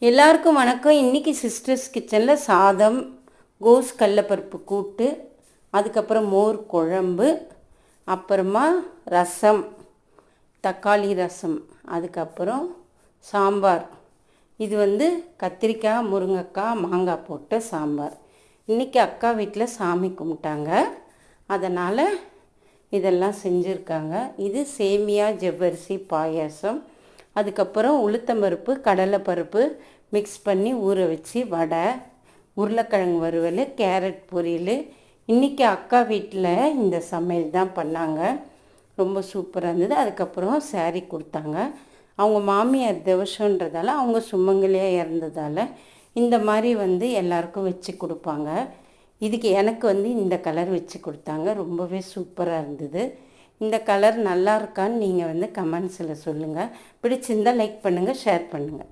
எல்லாருக்கும் வணக்கம். இன்றைக்கி சிஸ்டர்ஸ் கிச்சனில் சாதம், கோஸ் கடலப்பருப்பு கூட்டு, அதுக்கப்புறம் மோர் குழம்பு, அப்புறமா ரசம், தக்காளி ரசம், அதுக்கப்புறம் சாம்பார். இது கத்திரிக்காய், முருங்கைக்காய், மாங்காய் போட்ட சாம்பார். இன்றைக்கி அக்கா வீட்டில் சாமி கும்பிட்டாங்க, அதனால் இதெல்லாம் செஞ்சுருக்காங்க. இது சேமியா ஜவ்வரிசி பாயாசம், அதுக்கப்புறம் உளுத்தம்பருப்பு கடலைப்பருப்பு மிக்ஸ் பண்ணி ஊற வச்சு வடை, உருளைக்கிழங்கு வறுவல், கேரட் பொரியல். இன்றைக்கி அக்கா வீட்டில் இந்த சமையல் தான் பண்ணாங்க. ரொம்ப சூப்பராக இருந்தது. அதுக்கப்புறம் சாரீ கொடுத்தாங்க. அவங்க மாமியார் திவசன்றதால, அவங்க சுமங்கலியாக இறந்ததால் இந்த மாதிரி எல்லாருக்கும் வச்சு கொடுப்பாங்க. இதுக்கு எனக்கு இந்த கலர் வச்சு கொடுத்தாங்க. ரொம்பவே சூப்பராக இருந்தது. இந்த கலர் நல்லா இருக்கான்னு நீங்கள் கமெண்ட்ஸில் சொல்லுங்கள். பிடிச்சிருந்தால் லைக் பண்ணுங்கள், ஷேர் பண்ணுங்கள்.